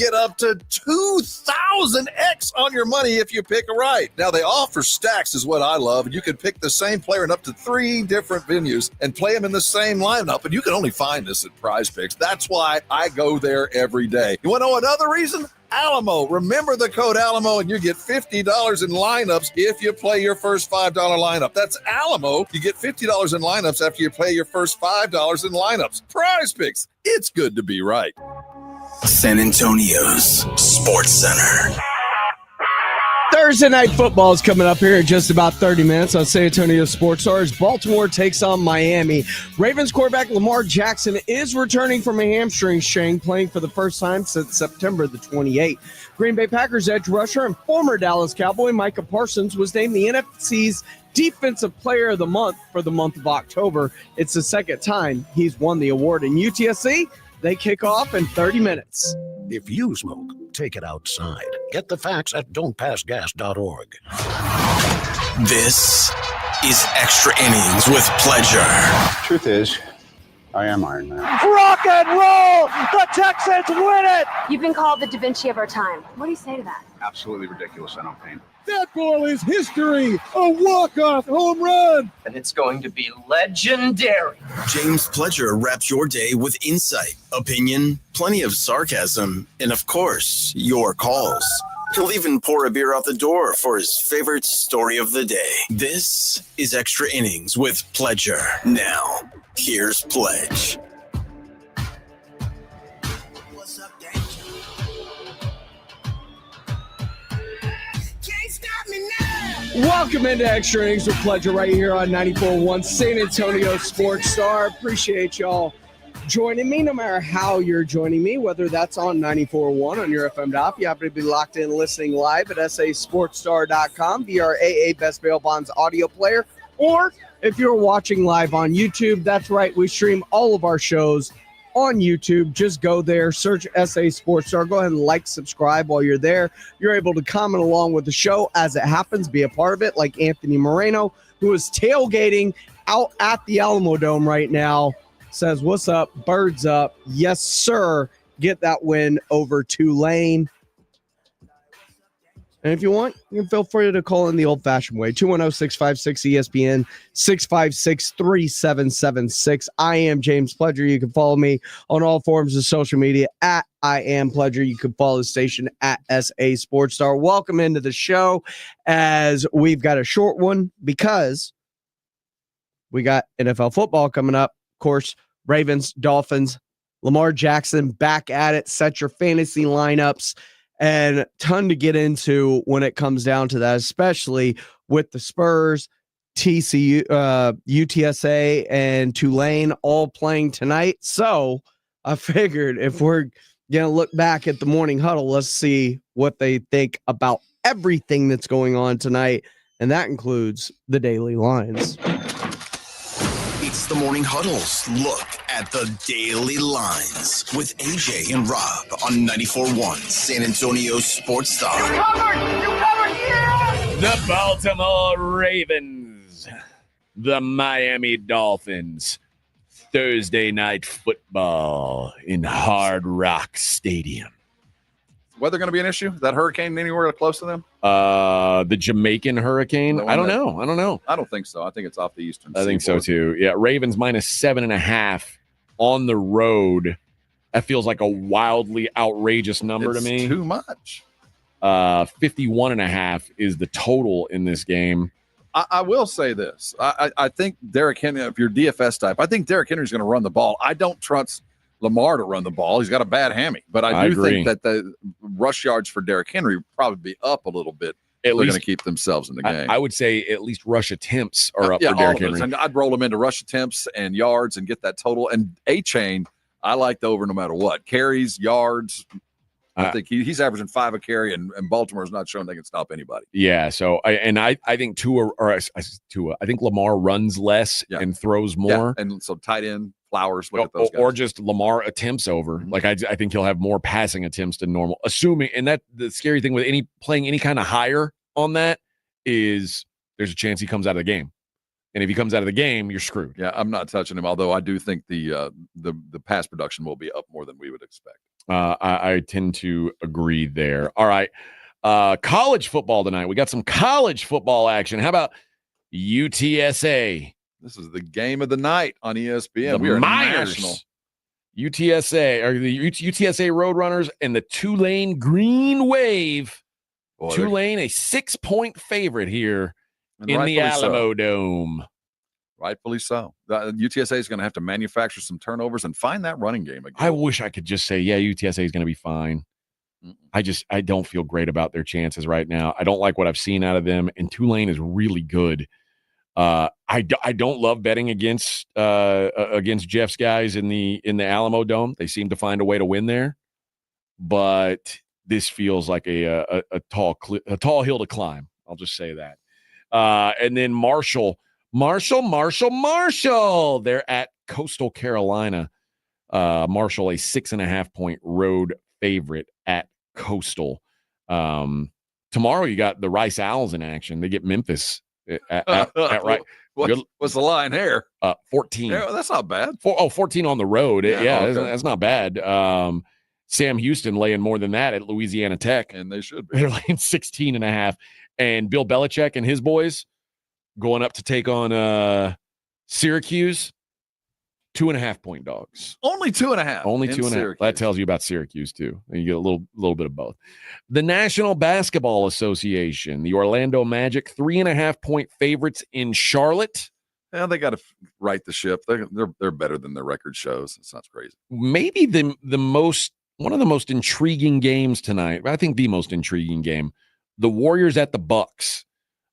get up to 2,000x on your money if you pick a right. Now, they offer stacks is what I love, and you can pick the same player in up to 3 different venues and play them in the same lineup, and you can only find this at Prize Picks. That's why I go there every day. You want to know another reason? Alamo. Remember the code Alamo and you get $50 in lineups if you play your first $5 lineup. That's Alamo. You get $50 in lineups after you play your first $5 in lineups. Prize Picks. It's good to be right. San Antonio's Sports Center. Thursday Night Football is coming up here in just about 30 minutes on San Antonio Sports Stars. Baltimore takes on Miami. Ravens quarterback Lamar Jackson is returning from a hamstring strain, playing for the first time since September the 28th. Green Bay Packers edge rusher and former Dallas Cowboy Micah Parsons was named the NFC's Defensive Player of the Month for the month of October. It's the second time he's won the award. In UTSC, they kick off in 30 minutes. If you smoke, take it outside. Get the facts at don'tpassgas.org. This is Extra Innings with Pleasure. Truth is, I am Iron Man. Rock and roll! The Texans win it! You've been called the Da Vinci of our time. What do you say to that? Absolutely ridiculous. I don't paint. That ball is history! A walk-off home run! And it's going to be legendary. James Pledger wraps your day with insight, opinion, plenty of sarcasm, and of course, your calls. He'll even pour a beer out the door for his favorite story of the day. This is Extra Innings with Pledger. Now, here's Pledge. Welcome into Extra Innings with Pleasure right here on 94.1 San Antonio Sports Star. Appreciate y'all joining me, no matter how you're joining me, whether that's on 94.1 on your FM dial. You happen to be locked in listening live at sasportstar.com via our AA Best Bail Bonds audio player, or if you're watching live on YouTube, that's right, we stream all of our shows on YouTube. Just go there, search SA Sports Star. Go ahead and like, subscribe while you're there. You're able to comment along with the show as it happens, be a part of it, like Anthony Moreno, who is tailgating out at the Alamo Dome right now, says, what's up, birds up. Yes, sir. Get that win over Tulane. And if you want, you can feel free to call in the old-fashioned way, 210-656-ESPN, 656-3776. I am James Pledger. You can follow me on all forms of social media at I am Pledger. You can follow the station at SA Sports Star. Welcome into the show, as we've got a short one because we got NFL football coming up. Of course, Ravens, Dolphins, Lamar Jackson back at it. Set your fantasy lineups. And ton to get into when it comes down to that, especially with the Spurs, TCU, UTSA, and Tulane all playing tonight. So I figured if we're going to look back at the morning huddle, let's see what they think about everything that's going on tonight. And that includes the daily lines. It's the Morning Huddles. Look at the daily lines with AJ and Rob on 94.1 San Antonio Sports Star. You covered, yeah! The Baltimore Ravens, the Miami Dolphins, Thursday night football in Hard Rock Stadium. Weather going to be an issue? Is that hurricane anywhere close to them? The Jamaican hurricane? I don't know. I don't think so. I think it's off the eastern I think so too. Yeah, Ravens minus 7.5 on the road. That feels like a wildly outrageous number to me. Too much. 51.5 is the total in this game. I will say this. I think Derrick Henry, if you're DFS type, I think Derrick Henry's going to run the ball. I don't trust Lamar to run the ball. He's got a bad hammy, but I do think that the rush yards for Derrick Henry will probably be up a little bit. They're going to keep themselves in the game. I would say at least rush attempts are up for Derrick Henry. And I'd roll them into rush attempts and yards and get that total. And A-Chain, I like the over no matter what. Carries, yards. I think he's averaging 5 a carry, and Baltimore's not showing they can stop anybody. Yeah, so I think I think Lamar runs less and throws more. Yeah. And so tight end, Flowers, look at those guys. Or just Lamar attempts over. Mm-hmm. Like I think he'll have more passing attempts than normal. Assuming, and that the scary thing with playing any kind of higher on that is there's a chance he comes out of the game. And if he comes out of the game, you're screwed. Yeah, I'm not touching him, although I do think the pass production will be up more than we would expect. I tend to agree there. All right. College football tonight. We got some college football action. How about UTSA? This is the game of the night on ESPN. The We are Miners. national. UTSA are the UTSA Roadrunners and the Tulane Green Wave. Boy, Tulane, a 6-point favorite here and in the rightfully so. Alamo Dome. Rightfully so. UTSA is going to have to manufacture some turnovers and find that running game again. I wish I could just say, yeah, UTSA is going to be fine. I don't feel great about their chances right now. I don't like what I've seen out of them, and Tulane is really good. I don't love betting against Jeff's guys in the Alamo Dome. They seem to find a way to win there, but this feels like a tall hill to climb. I'll just say that. And then Marshall. They're at Coastal Carolina. Marshall, a 6.5-point road favorite at Coastal. Tomorrow you got the Rice Owls in action. They get Memphis at right. What's the line here? 14. Yeah, that's not bad. 14 on the road. Yeah, okay. that's not bad. Sam Houston laying more than that at Louisiana Tech. And they should be. They're laying 16.5. And Bill Belichick and his boys going up to take on Syracuse, 2.5-point dogs. Only 2.5. Only 2.5. That tells you about Syracuse too. And you get a little bit of both. The National Basketball Association, the Orlando Magic, 3.5-point favorites in Charlotte. Yeah, they got to right the ship. They're better than their record shows. It's not crazy. Maybe one of the most intriguing games tonight. I think the most intriguing game. The Warriors at the Bucks.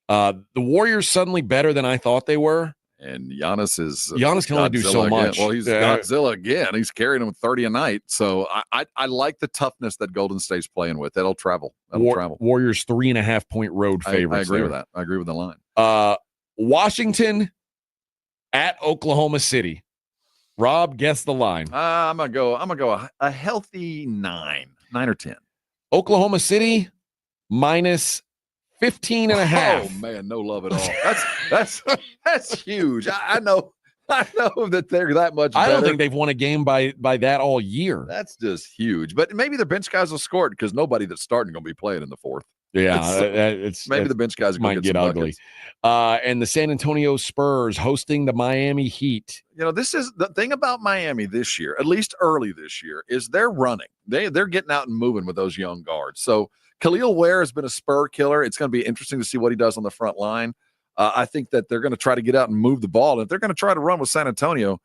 The Warriors suddenly better than I thought they were. And Giannis can only do so again. much. Well, he's Godzilla again. He's carrying him 30 a night. So I like the toughness that Golden State's playing with. That'll travel. Warriors 3.5-point road favorites. I agree with that. I agree with the line. Washington at Oklahoma City. Rob, guess the line. I'm gonna go a healthy 9 or 10. Oklahoma City minus 15.5. Oh man, no love at all. That's huge. I know that they're that much better. I don't think they've won a game by that all year. That's just huge. But maybe the bench guys will score it because nobody that's starting going to be playing in the fourth. Yeah, maybe the bench guys might get ugly. And the San Antonio Spurs hosting the Miami Heat. This is the thing about Miami this year, at least early this year, is they're running. They're getting out and moving with those young guards. So Khalil Ware has been a spur killer. It's going to be interesting to see what he does on the front line. I think that they're going to try to get out and move the ball. And if they're going to try to run with San Antonio,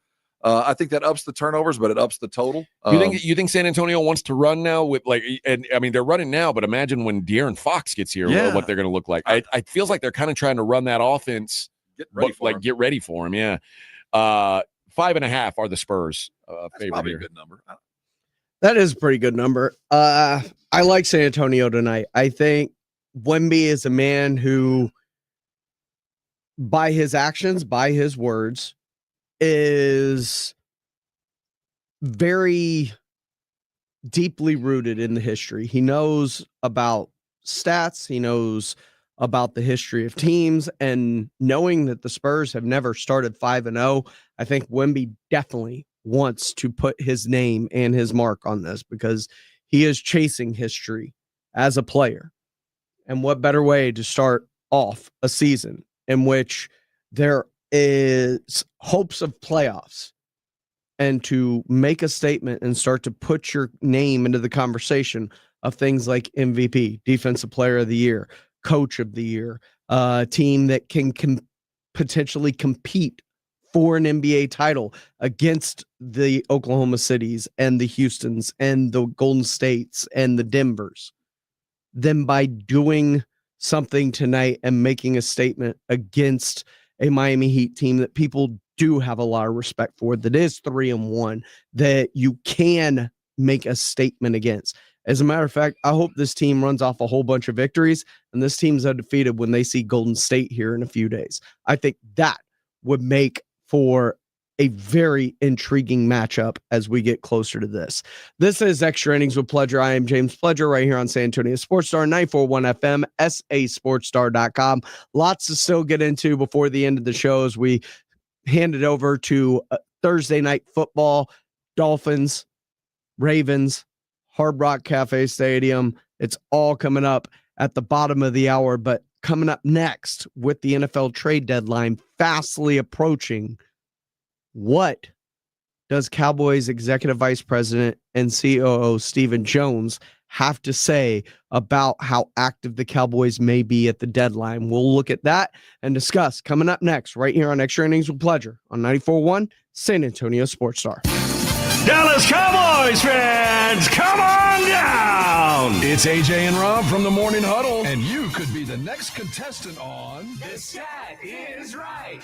I think that ups the turnovers, but it ups the total. You think San Antonio wants to run now with they're running now, but imagine when De'Aaron Fox gets here, what they're going to look like. It feels like they're kind of trying to run that offense, get ready for him. Yeah. 5.5 are the Spurs favorite probably here. A good number. That is a pretty good number. I like San Antonio tonight. I think Wemby is a man who, by his actions, by his words, is very deeply rooted in the history. He knows about stats. He knows about the history of teams, and knowing that the Spurs have never started 5-0, I think Wemby definitely wants to put his name and his mark on this because he is chasing history as a player. And what better way to start off a season in which there is hopes of playoffs and to make a statement and start to put your name into the conversation of things like MVP, Defensive Player of the Year, Coach of the Year, team that can potentially compete for an NBA title against the Oklahoma Cities and the Houstons and the Golden States and the Denvers. Then by doing something tonight and making a statement against a Miami Heat team that people do have a lot of respect for, that is 3-1, that you can make a statement against. As a matter of fact, I hope this team runs off a whole bunch of victories and this team's undefeated when they see Golden State here in a few days. I think that would make for a very intriguing matchup as we get closer to this. This is Extra Innings with Pledger. I am James Pledger right here on San Antonio Sports Star, 941 FM, sasportstar.com. Lots to still get into before the end of the show as we hand it over to Thursday night football, Dolphins, Ravens, Hard Rock Cafe Stadium. It's all coming up at the bottom of the hour. But coming up next with the NFL trade deadline fastly approaching, what does Cowboys executive vice president and COO Stephen Jones have to say about how active the Cowboys may be at the deadline? We'll look at that and discuss coming up next right here on Extra Innings with Pleasure on 94.1 San Antonio Sports Star. Dallas Cowboys fans, come on down! It's AJ and Rob from the Morning Huddle, and you could be the next contestant on The Stat Is Right.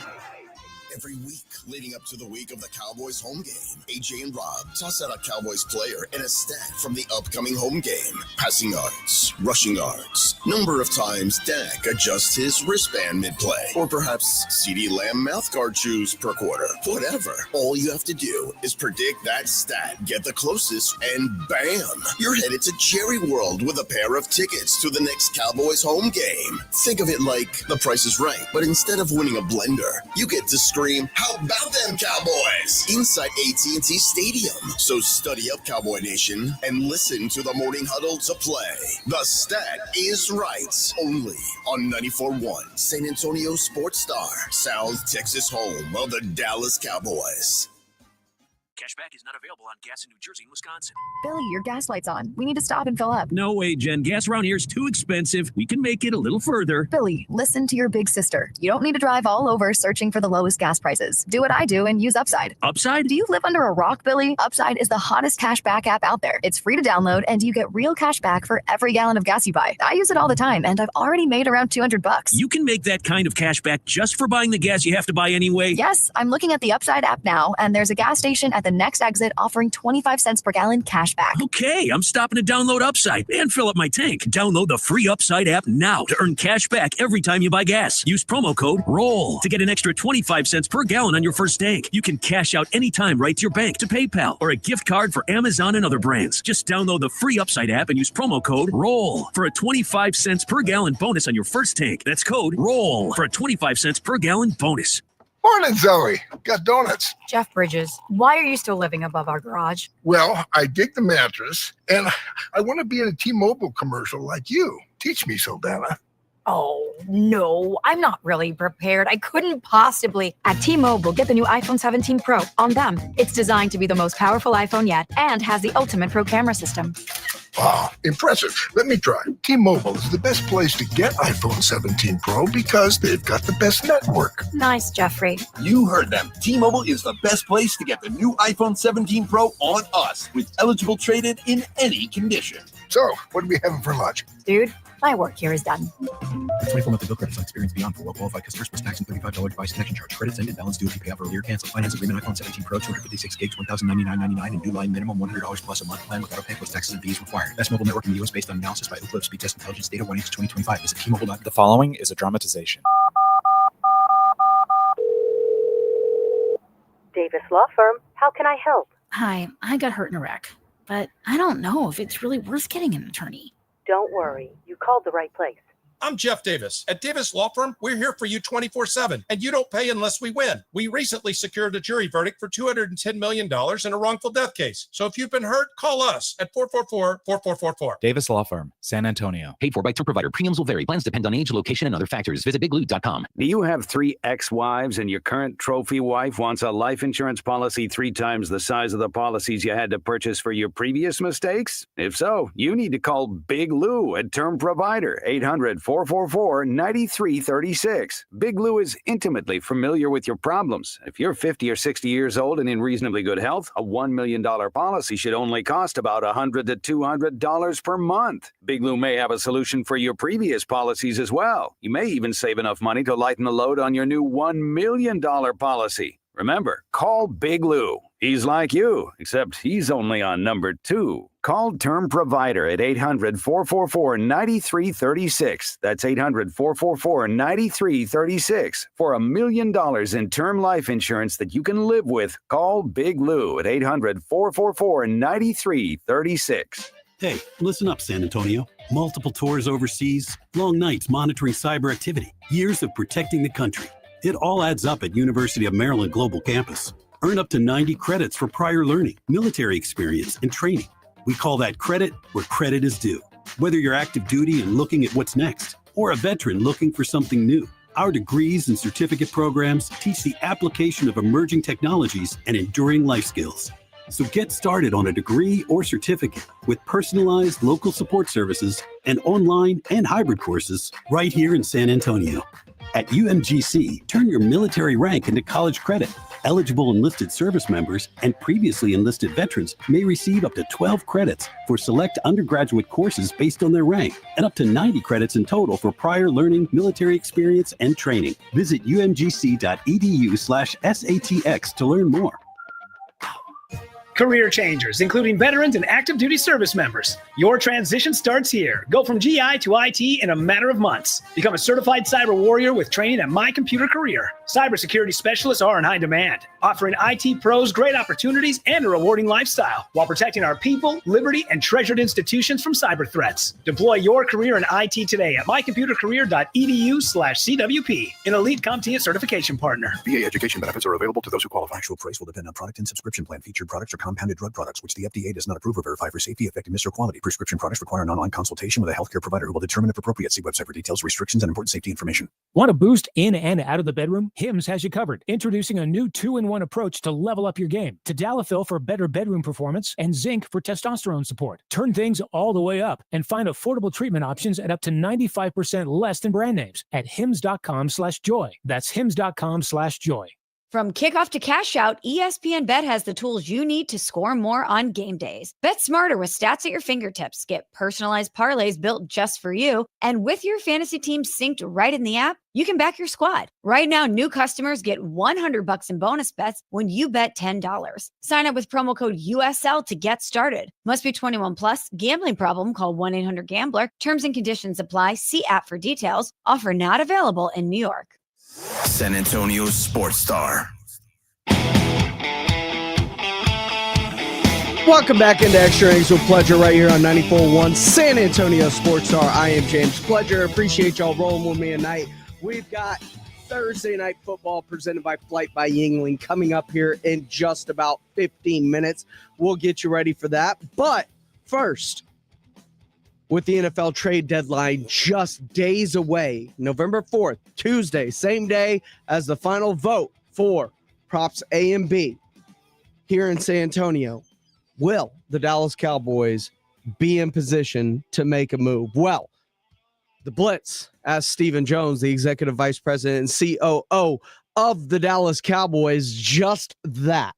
Every week leading up to the week of the Cowboys home game, AJ and Rob toss out a Cowboys player and a stat from the upcoming home game. Passing yards, rushing yards, number of times Dak adjusts his wristband mid-play, or perhaps CeeDee Lamb mouthguard chews per quarter. Whatever. All you have to do is predict that stat, get the closest, and bam! You're headed to Jerry World with a pair of tickets to the next Cowboys home game. Think of it like The Price is Right, but instead of winning a blender, you get to scream, "How about them Cowboys?" inside AT&T Stadium. So study up, Cowboy Nation, and listen to the Morning Huddle to play. The Stat Is Right, only on 94.1 San Antonio Sports Star, South Texas home of the Dallas Cowboys. Cashback is not available on gas in New Jersey and Wisconsin. Billy, your gas light's on. We need to stop and fill up. No way, Jen. Gas around here is too expensive. We can make it a little further. Billy, listen to your big sister. You don't need to drive all over searching for the lowest gas prices. Do what I do and use Upside. Upside? Do you live under a rock, Billy? Upside is the hottest cashback app out there. It's free to download, and you get real cash back for every gallon of gas you buy. I use it all the time, and I've already made around $200. You can make that kind of cash back just for buying the gas you have to buy anyway? Yes, I'm looking at the Upside app now, and there's a gas station at the next exit offering 25 cents per gallon cash back. Okay, I'm stopping to download Upside and fill up my tank. Download the free Upside app now to earn cash back every time you buy gas. Use promo code ROLL to get an extra 25 cents per gallon on your first tank. You can cash out anytime right to your bank, to PayPal, or a gift card for Amazon and other brands. Just download the free Upside app and use promo code ROLL for a 25 cents per gallon bonus on your first tank. That's code ROLL for a 25 cents per gallon bonus. Morning, Zoe. Got donuts. Jeff Bridges, why are you still living above our garage? Well, I dig the mattress, and I want to be in a T-Mobile commercial like you. Teach me, Saldana. Oh, no, I'm not really prepared. I couldn't possibly. At T-Mobile, get the new iPhone 17 Pro on them. It's designed to be the most powerful iPhone yet and has the ultimate pro camera system. Wow, impressive. Let me try. T-Mobile is the best place to get iPhone 17 Pro because they've got the best network. Nice, Jeffrey. You heard them. T-Mobile is the best place to get the new iPhone 17 Pro on us with eligible trade-in in any condition. So, what are we having for lunch? Dude, my work here is done. 24-month bill credits on experience beyond for well-qualified customers plus tax and $35 device connection charge. Credits ended. Balance due if you pay off earlier. Cancel finance agreement. iPhone 17 Pro, 256 gigs, $1,099.99 and new line minimum $100 plus a month plan with auto pay plus taxes and fees required. Best mobile network in the U.S. based on analysis by Ookla Speed Test Intelligence data 1H2025. Visit T-Mobile.com. The following is a dramatization. Davis Law Firm. How can I help? Hi, I got hurt in Iraq, but I don't know if it's really worth getting an attorney. Don't worry. You called the right place. I'm Jeff Davis. At Davis Law Firm, we're here for you 24/7, and you don't pay unless we win. We recently secured a jury verdict for $210 million in a wrongful death case. So if you've been hurt, call us at 444-4444. Davis Law Firm, San Antonio. Paid for by Term Provider. Premiums will vary. Plans depend on age, location, and other factors. Visit biglou.com. Do you have 3 ex-wives and your current trophy wife wants a life insurance policy 3 times the size of the policies you had to purchase for your previous mistakes? If so, you need to call Big Lou at Term Provider, 800-444-9336. Big Lou is intimately familiar with your problems. If you're 50 or 60 years old and in reasonably good health, a $1 million policy should only cost about $100 to $200 per month. Big Lou may have a solution for your previous policies as well. You may even save enough money to lighten the load on your new $1 million policy. Remember, call Big Lou. He's like you, except he's only on number 2. Call Term Provider at 800-444-9336. That's 800-444-9336 for $1 million in term life insurance that you can live with. Call Big Lou at 800-444-9336. Hey, listen up, San Antonio. Multiple tours overseas, long nights monitoring cyber activity, years of protecting the country. It all adds up at University of Maryland Global Campus. Earn up to 90 credits for prior learning, military experience, and training. We call that credit where credit is due. Whether you're active duty and looking at what's next, or a veteran looking for something new, our degrees and certificate programs teach the application of emerging technologies and enduring life skills. So get started on a degree or certificate with personalized local support services and online and hybrid courses right here in San Antonio. At UMGC, turn your military rank into college credit. Eligible enlisted service members and previously enlisted veterans may receive up to 12 credits for select undergraduate courses based on their rank, and up to 90 credits in total for prior learning, military experience, and training. Visit umgc.edu/SATX to learn more. Career changers, including veterans and active duty service members. Your transition starts here. Go from GI to IT in a matter of months. Become a certified cyber warrior with training at My Computer Career. Cybersecurity specialists are in high demand, offering IT pros great opportunities and a rewarding lifestyle while protecting our people, liberty, and treasured institutions from cyber threats. Deploy your career in IT today at mycomputercareer.edu/CWP, an elite CompTIA certification partner. VA education benefits are available to those who qualify. Actual price will depend on product and subscription plan. Featured products are compounded drug products, which the FDA does not approve or verify for safety, effectiveness, or quality. Prescription products require an online consultation with a healthcare provider who will determine if appropriate. See website for details, restrictions, and important safety information. Want to boost in and out of the bedroom? Hims has you covered. Introducing a new 2-in-1 approach to level up your game. Tadalafil for better bedroom performance and zinc for testosterone support. Turn things all the way up and find affordable treatment options at up to 95% less than brand names at hims.com/joy. That's hims.com/joy. From kickoff to cash out, ESPN Bet has the tools you need to score more on game days. Bet smarter with stats at your fingertips. Get personalized parlays built just for you. And with your fantasy team synced right in the app, you can back your squad. Right now, new customers get $100 in bonus bets when you bet $10. Sign up with promo code USL to get started. Must be 21 plus. Gambling problem? Call 1-800-GAMBLER. Terms and conditions apply. See app for details. Offer not available in New York. San Antonio's Sports Star. Welcome back into Extra Innings with Pleasure right here on 94.1 San Antonio Sports Star. I am James Pleasure. Appreciate y'all rolling with me tonight. We've got Thursday Night Football presented by Flight by Yingling coming up here in just about 15 minutes. We'll get you ready for that. But first, with the NFL trade deadline just days away, November 4th, Tuesday, same day as the final vote for Props A and B here in San Antonio, will the Dallas Cowboys be in position to make a move? Well, the Blitz asked Stephen Jones, the executive vice president and COO of the Dallas Cowboys, just that.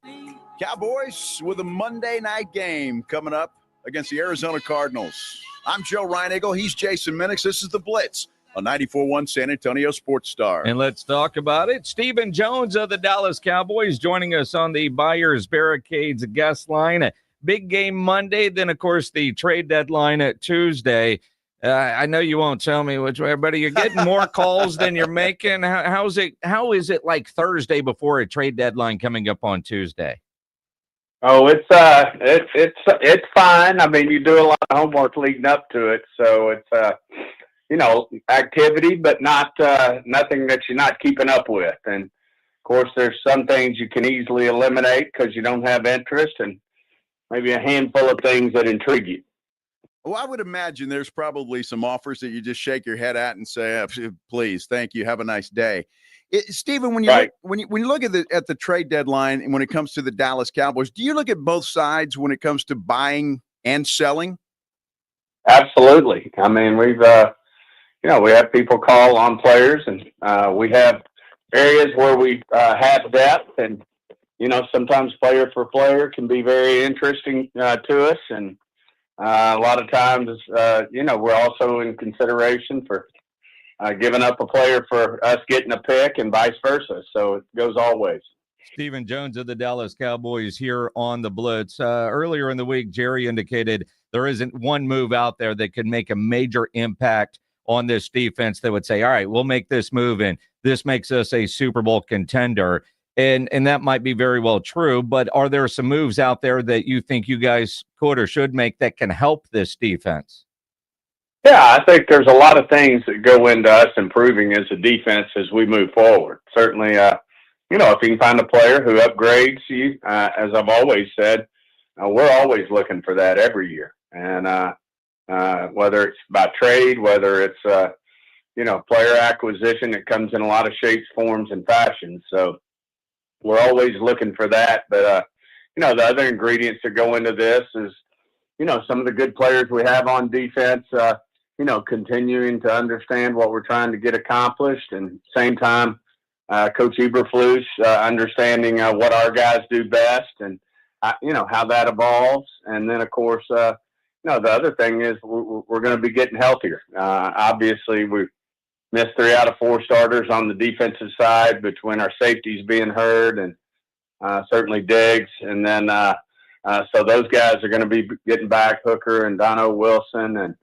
Cowboys with a Monday night game coming up against the Arizona Cardinals. I'm Joe Reinagle. He's Jason Minix. This is The Blitz on 94.1 San Antonio Sports Star. And let's talk about it. Stephen Jones of the Dallas Cowboys joining us on the Buyers Barricades guest line. A big game Monday, then, of course, the trade deadline at Tuesday. I know you won't tell me which way, but are you getting more calls than you're making? How is it like Thursday before a trade deadline coming up on Tuesday? Oh, it's fine. I mean, you do a lot of homework leading up to it, so it's activity, but not nothing that you're not keeping up with. And of course, there's some things you can easily eliminate because you don't have interest, and maybe a handful of things that intrigue you. Well, I would imagine there's probably some offers that you just shake your head at and say, "Please, thank you, have a nice day." Stephen, when you look at the trade deadline and when it comes to the Dallas Cowboys, do you look at both sides when it comes to buying and selling? Absolutely. I mean, we have people call on players, and we have areas where we have depth, and sometimes player for player can be very interesting to us, and a lot of times, we're also in consideration for giving up a player for us getting a pick and vice versa. So it goes all ways. Stephen Jones of the Dallas Cowboys here on the Blitz. Earlier in the week, Jerry indicated there isn't one move out there that could make a major impact on this defense that would say, all right, we'll make this move and this makes us a Super Bowl contender. And that might be very well true, but are there some moves out there that you think you guys could or should make that can help this defense? Yeah, I think there's a lot of things that go into us improving as a defense as we move forward. Certainly, if you can find a player who upgrades you, as I've always said, we're always looking for that every year. And whether it's by trade, whether it's player acquisition, it comes in a lot of shapes, forms, and fashions. So we're always looking for that. But the other ingredients that go into this is some of the good players we have on defense. Continuing to understand what we're trying to get accomplished, and same time, Coach Eberflus understanding what our guys do best, and how that evolves. And then, of course, the other thing is we're going to be getting healthier. Obviously, we missed 3 out of 4 starters on the defensive side between our safeties being hurt and certainly Diggs, and then so those guys are going to be getting back. Hooker and Dono Wilson and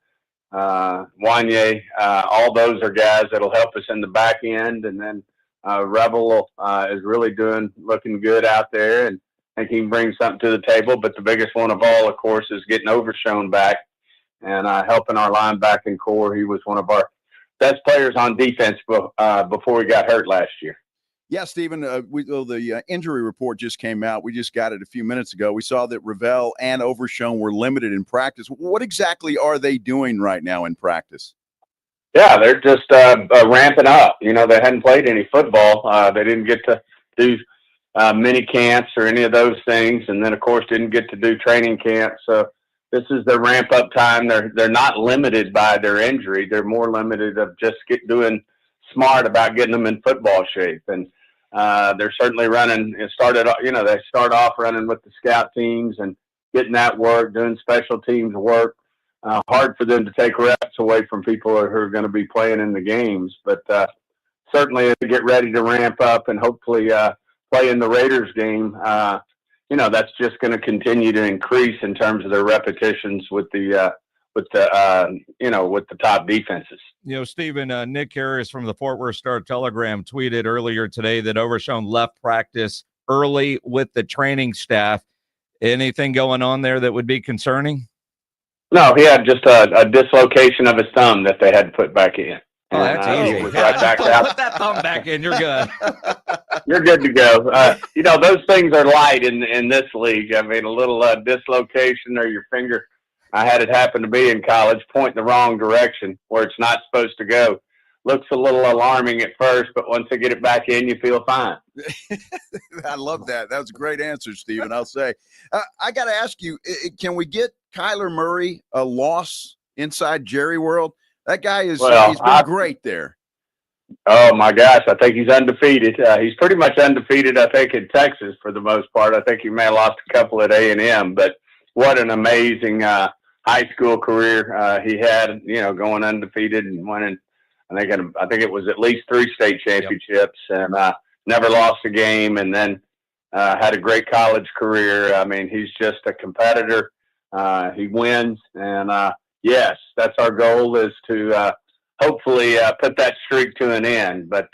Wanye, all those are guys that'll help us in the back end. And then Rebel is really looking good out there, and I think he can bring something to the table. But the biggest one of all, of course, is getting Overshown back and helping our linebacking core. He was one of our best players on defense before he got hurt last year. Yeah, Stephen, the injury report just came out. We just got it a few minutes ago. We saw that Ravel and Overshown were limited in practice. What exactly are they doing right now in practice? Yeah, they're just ramping up. They hadn't played any football. They didn't get to do mini camps or any of those things, and then, of course, didn't get to do training camps. So this is their ramp-up time. They're not limited by their injury. They're more limited of just doing smart about getting them in football shape. And they're certainly running. They start off running with the scout teams and getting that work, doing special teams work. Hard for them to take reps away from people who are going to be playing in the games. But certainly to get ready to ramp up and hopefully play in the Raiders game, that's just going to continue to increase in terms of their repetitions with the top defenses. Stephen, Nick Harris from the Fort Worth Star-Telegram tweeted earlier today that Overshown left practice early with the training staff. Anything going on there that would be concerning? No, he had just a dislocation of his thumb that they had to put back in. Oh, that's easy. Right back out. Put that thumb back in. You're good. You're good to go. Those things are light in this league. I mean, a little dislocation or your finger. I had it happen to be in college, pointing the wrong direction where it's not supposed to go. Looks a little alarming at first, but once they get it back in, you feel fine. I love that. That was a great answer, Stephen, I'll say. I got to ask you, can we get Kyler Murray a loss inside Jerry World? That guy he's been great there. Oh, my gosh. I think he's undefeated. He's pretty much undefeated, I think, in Texas for the most part. I think he may have lost a couple at A&M, but what an amazing high school career he had, going undefeated and winning. I think it was at least 3 state championships, and never lost a game, and then had a great college career. I mean, he's just a competitor. He wins, and yes, that's our goal, is to hopefully put that streak to an end. But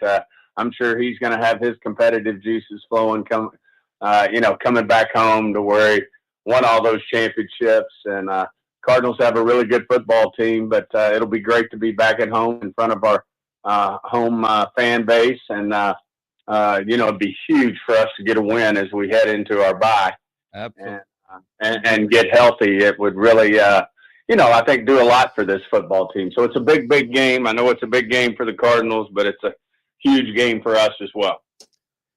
I'm sure he's going to have his competitive juices flowing, coming back home to where he won all those championships. And Cardinals have a really good football team, but it'll be great to be back at home in front of our home fan base. And, it'd be huge for us to get a win as we head into our bye. Absolutely. And get healthy. It would really, I think do a lot for this football team. So it's a big, big game. I know it's a big game for the Cardinals, but it's a huge game for us as well.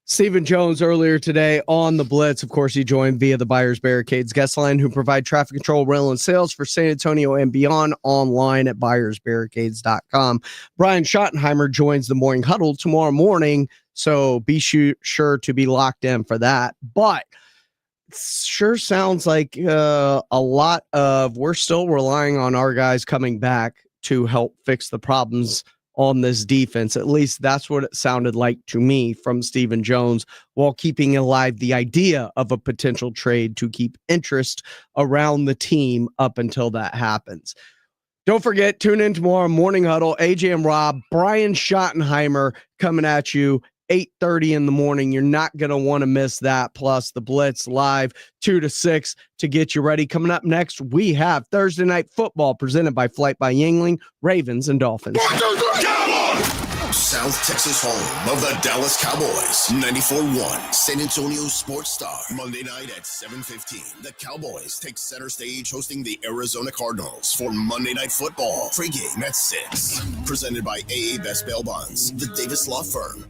Stephen Jones earlier today on the Blitz. Of course, he joined via the Buyers Barricades guest line, who provide traffic control, rental, and sales for San Antonio and beyond, online at buyersbarricades.com. Brian Schottenheimer joins the Morning Huddle tomorrow morning, so be sure to be locked in for that. But sure sounds like a lot of we're still relying on our guys coming back to help fix the problems on this defense. At least that's what it sounded like to me from Stephen Jones, while keeping alive the idea of a potential trade to keep interest around the team up until that happens. Don't forget, tune in tomorrow, Morning Huddle, AJ and Rob, Brian Schottenheimer coming at you 8:30 in the morning. You're not going to want to miss that. Plus the Blitz live 2 to 6 to get you ready. Coming up next, we have Thursday Night Football presented by Flight by Yingling, Ravens and Dolphins. South Texas home of the Dallas Cowboys. 94.1 San Antonio Sports Star. Monday night at 7:15. The Cowboys take center stage hosting the Arizona Cardinals for Monday Night Football. Pregame at 6. Presented by AA Best Bail Bonds, the Davis Law Firm,